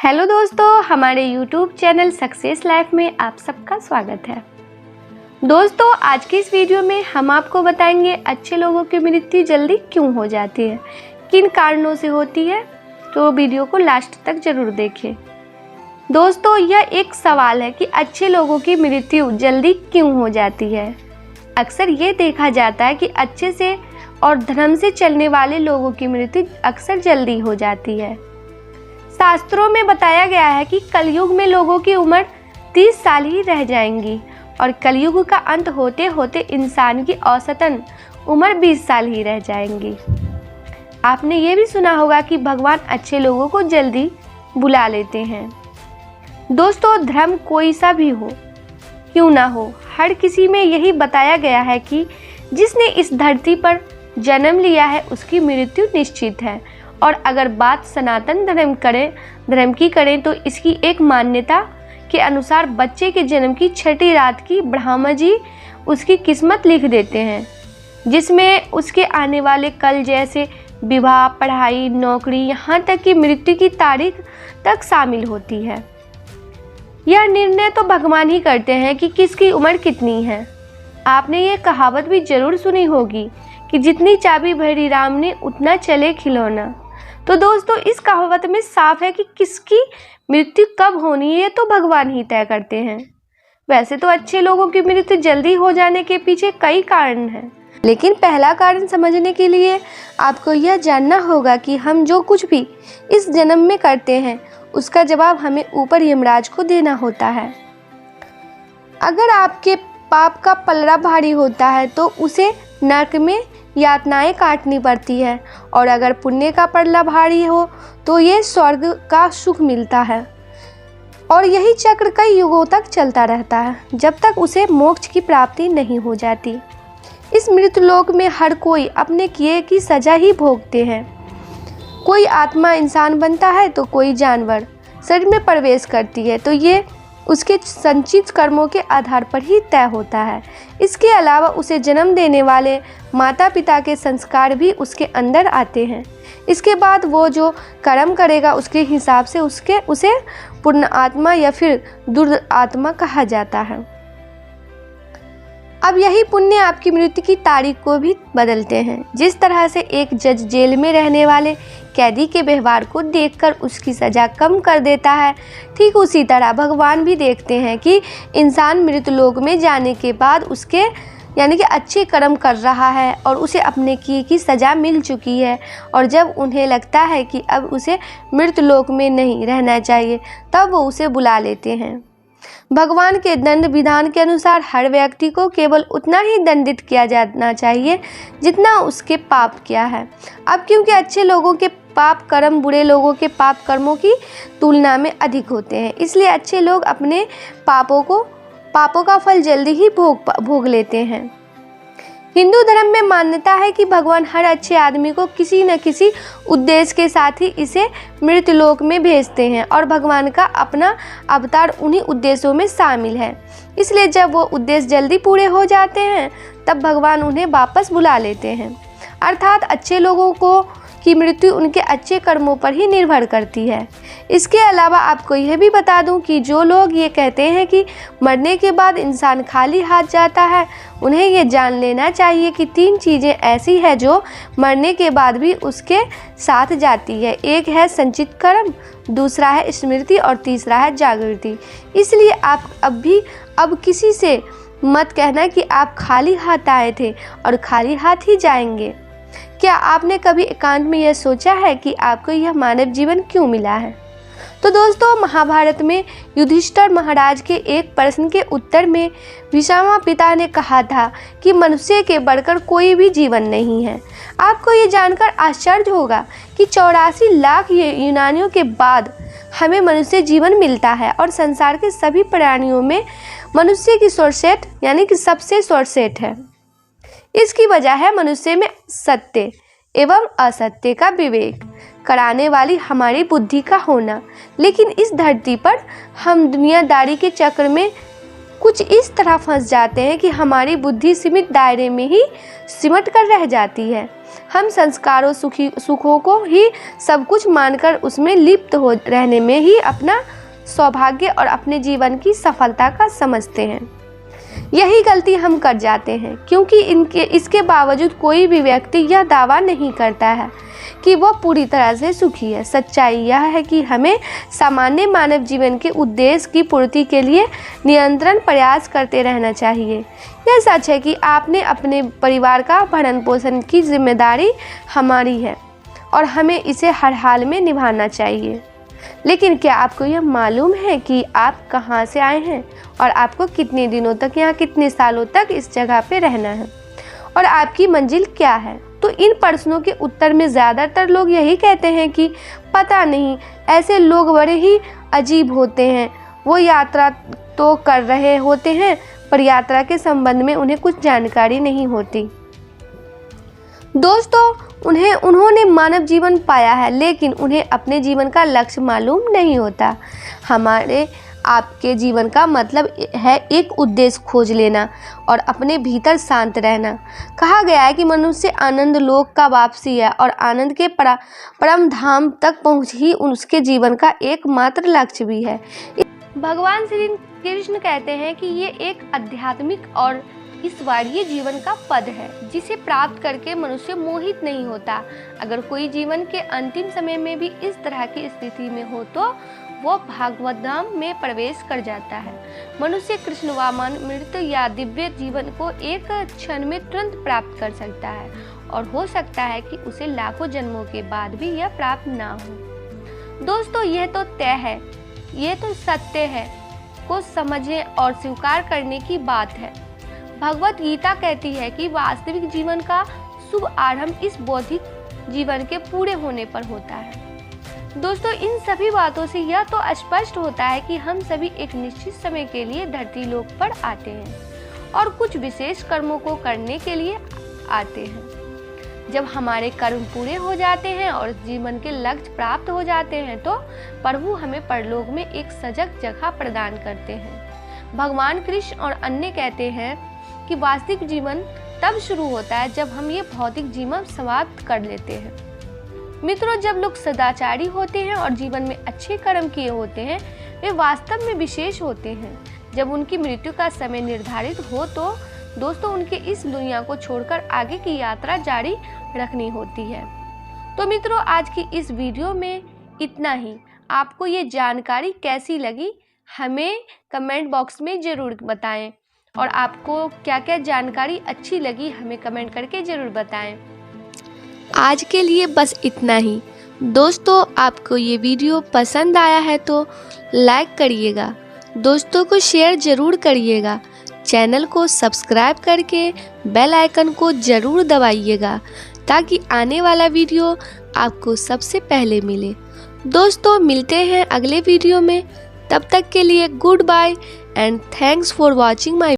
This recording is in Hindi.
हेलो दोस्तों, हमारे यूट्यूब चैनल सक्सेस लाइफ में आप सबका स्वागत है। दोस्तों, आज की इस वीडियो में हम आपको बताएंगे अच्छे लोगों की मृत्यु जल्दी क्यों हो जाती है, किन कारणों से होती है। तो वीडियो को लास्ट तक जरूर देखें। दोस्तों, यह एक सवाल है कि अच्छे लोगों की मृत्यु जल्दी क्यों हो जाती है। अक्सर ये देखा जाता है कि अच्छे से और धर्म से चलने वाले लोगों की मृत्यु अक्सर जल्दी हो जाती है। शास्त्रों में बताया गया है कि कलयुग में लोगों की उम्र 30 साल ही रह जाएंगी और कलयुग का अंत होते होते इंसान की औसतन उम्र 20 साल ही रह जाएंगी। आपने ये भी सुना होगा कि भगवान अच्छे लोगों को जल्दी बुला लेते हैं। दोस्तों, धर्म कोई सा भी हो क्यों ना हो, हर किसी में यही बताया गया है कि जिसने इस धरती पर जन्म लिया है उसकी मृत्यु निश्चित है। और अगर बात सनातन धर्म की करें तो इसकी एक मान्यता के अनुसार बच्चे के जन्म की छठी रात की ब्रह्मा जी उसकी किस्मत लिख देते हैं, जिसमें उसके आने वाले कल जैसे विवाह, पढ़ाई, नौकरी, यहाँ तक कि मृत्यु की तारीख तक शामिल होती है। यह निर्णय तो भगवान ही करते हैं कि किसकी उम्र कितनी है। आपने ये कहावत भी जरूर सुनी होगी कि जितनी चाबी भरी राम ने उतना चले खिलौना। तो दोस्तों, इस कहावत में साफ है कि किसकी मृत्यु कब होनी है तो भगवान ही तय करते हैं। वैसे तो अच्छे लोगों की मृत्यु जल्दी हो जाने के पीछे कई कारण हैं, लेकिन पहला कारण समझने के लिए आपको यह जानना होगा कि हम जो कुछ भी इस जन्म में करते हैं उसका जवाब हमें ऊपर यमराज को देना होता है। अगर आपके पाप का पलड़ा भारी होता है तो उसे नरक में यातनाएं काटनी पड़ती है, और अगर पुण्य का पलड़ा भारी हो तो ये स्वर्ग का सुख मिलता है। और यही चक्र कई युगों तक चलता रहता है जब तक उसे मोक्ष की प्राप्ति नहीं हो जाती। इस मृत्युलोक में हर कोई अपने किए की सजा ही भोगते हैं। कोई आत्मा इंसान बनता है तो कोई जानवर शरीर में प्रवेश करती है, तो ये उसके संचित कर्मों के आधार पर ही तय होता है। इसके अलावा उसे जन्म देने वाले माता पिता के संस्कार भी उसके अंदर आते हैं। इसके बाद वो जो कर्म करेगा उसके हिसाब से उसे पुण्य आत्मा या फिर दुर्द आत्मा कहा जाता है। अब यही पुण्य आपकी मृत्यु की तारीख को भी बदलते हैं। जिस तरह से एक जज जेल में रहने वाले कैदी के व्यवहार को देखकर उसकी सजा कम कर देता है, ठीक उसी तरह भगवान भी देखते हैं कि इंसान मृत्युलोक में जाने के बाद उसके यानी कि अच्छे कर्म कर रहा है और उसे अपने किए की सजा मिल चुकी है, और जब उन्हें लगता है कि अब उसे मृत्युलोक में नहीं रहना चाहिए तब वो उसे बुला लेते हैं। भगवान के दंड विधान के अनुसार हर व्यक्ति को केवल उतना ही दंडित किया जाना चाहिए जितना उसके पाप किया है। अब क्योंकि अच्छे लोगों के पाप कर्म बुरे लोगों के पाप कर्मों की तुलना में अधिक होते हैं, इसलिए अच्छे लोग अपने पापों का फल जल्दी ही भोग लेते हैं। हिंदू धर्म में मान्यता है कि भगवान हर अच्छे आदमी को किसी न किसी उद्देश्य के साथ ही इसे मृत्युलोक में भेजते हैं, और भगवान का अपना अवतार उन्हीं उद्देश्यों में शामिल है। इसलिए जब वो उद्देश्य जल्दी पूरे हो जाते हैं तब भगवान उन्हें वापस बुला लेते हैं। अर्थात अच्छे लोगों की मृत्यु उनके अच्छे कर्मों पर ही निर्भर करती है। इसके अलावा आपको यह भी बता दूं कि जो लोग ये कहते हैं कि मरने के बाद इंसान खाली हाथ जाता है, उन्हें ये जान लेना चाहिए कि 3 चीज़ें ऐसी हैं जो मरने के बाद भी उसके साथ जाती है। एक है संचित कर्म, दूसरा है स्मृति और तीसरा है जागृति। इसलिए आप अब किसी से मत कहना कि आप खाली हाथ आए थे और खाली हाथ ही जाएंगे। क्या आपने कभी एकांत में यह सोचा है कि आपको यह मानव जीवन क्यों मिला है? तो दोस्तों, महाभारत में युधिष्ठिर महाराज के एक प्रश्न के उत्तर में भीष्म पिता ने कहा था कि मनुष्य के बढ़कर कोई भी जीवन नहीं है। आपको ये जानकर आश्चर्य होगा कि 84 लाख यूनानियों के बाद हमें मनुष्य जीवन मिलता है, और संसार के सभी प्राणियों में मनुष्य की सर्वश्रेष्ठ यानी कि सबसे सर्वश्रेष्ठ है। इसकी वजह है मनुष्य में सत्य एवं असत्य का विवेक कराने वाली हमारी बुद्धि का होना। लेकिन इस धरती पर हम दुनियादारी के चक्र में कुछ इस तरह फंस जाते हैं कि हमारी बुद्धि सीमित दायरे में ही सिमट कर रह जाती है। हम संस्कारों सुखों को ही सब कुछ मानकर उसमें लिप्त हो रहने में ही अपना सौभाग्य और अपने जीवन की सफलता का समझते हैं। यही गलती हम कर जाते हैं, क्योंकि इसके बावजूद कोई भी व्यक्ति यह दावा नहीं करता है कि वह पूरी तरह से सुखी है। सच्चाई यह है कि हमें सामान्य मानव जीवन के उद्देश्य की पूर्ति के लिए निरंतर प्रयास करते रहना चाहिए। यह सच है कि आपने अपने परिवार का भरण पोषण की जिम्मेदारी हमारी है और हमें इसे हर हाल में निभाना चाहिए। लेकिन क्या आपको यह मालूम है कि आप कहाँ से आए हैं और आपको कितने दिनों तक, यहाँ कितने सालों तक इस जगह पे रहना है और आपकी मंजिल क्या है? तो इन प्रश्नों के उत्तर में ज़्यादातर लोग यही कहते हैं कि पता नहीं, ऐसे लोग बड़े ही अजीब होते हैं। वो यात्रा तो कर रहे होते हैं पर यात्रा के संबंध में उन्हें कुछ जानकारी नहीं होती। दोस्तों, उन्होंने मानव जीवन पाया है, लेकिन उन्हें अपने जीवन का लक्ष्य मालूम नहीं होता। हमारे आपके जीवन का मतलब है एक उद्देश्य खोज लेना और अपने भीतर शांत रहना। कहा गया है कि मनुष्य आनंद लोक का वापसी है और आनंद के परम धाम तक पहुँच ही उसके जीवन का एकमात्र लक्ष्य भी है। भगवान श्री कृष्ण कहते हैं कि ये एक आध्यात्मिक और ईश्वरीय जीवन का पद है, जिसे प्राप्त करके मनुष्य मोहित नहीं होता। अगर कोई जीवन के अंतिम समय में भी इस तरह की स्थिति में हो तो वो भागवत धाम में प्रवेश कर जाता है। मनुष्य कृष्ण वामन या दिव्य जीवन को एक क्षण में तुरंत प्राप्त कर सकता है और हो सकता है कि उसे लाखों जन्मों के बाद भी यह प्राप्त ना हो। दोस्तों, यह तो तय है, यह तो सत्य है को समझने और स्वीकार करने की बात है। भगवत गीता कहती है कि वास्तविक जीवन का शुभ आरंभ इस बौद्धिक जीवन के पूरे होने पर होता है। दोस्तों, इन सभी बातों से यह तो स्पष्ट होता है कि हम सभी एक निश्चित समय के लिए धरती लोक पर आते हैं और कुछ विशेष कर्मों को करने के लिए आते हैं। जब हमारे कर्म पूरे हो जाते हैं और जीवन के लक्ष्य प्राप्त हो जाते हैं तो प्रभु हमें परलोक में एक सजग जगह प्रदान करते हैं। भगवान कृष्ण और अन्य कहते हैं कि वास्तविक जीवन तब शुरू होता है जब हम ये भौतिक जीवन समाप्त कर लेते हैं। मित्रों, जब लोग सदाचारी होते हैं और जीवन में अच्छे कर्म किए होते हैं, वे वास्तव में विशेष होते हैं। जब उनकी मृत्यु का समय निर्धारित हो तो दोस्तों उनके इस दुनिया को छोड़कर आगे की यात्रा जारी रखनी होती है। तो मित्रों, आज की इस वीडियो में इतना ही। आपको ये जानकारी कैसी लगी हमें कमेंट बॉक्स में ज़रूर बताएं और आपको क्या क्या जानकारी अच्छी लगी हमें कमेंट करके ज़रूर बताएं। आज के लिए बस इतना ही। दोस्तों, आपको ये वीडियो पसंद आया है तो लाइक करिएगा, दोस्तों को शेयर ज़रूर करिएगा, चैनल को सब्सक्राइब करके बेल आइकन को ज़रूर दबाइएगा ताकि आने वाला वीडियो आपको सबसे पहले मिले। दोस्तों, मिलते हैं अगले वीडियो में। तब तक के लिए goodbye and thanks for watching my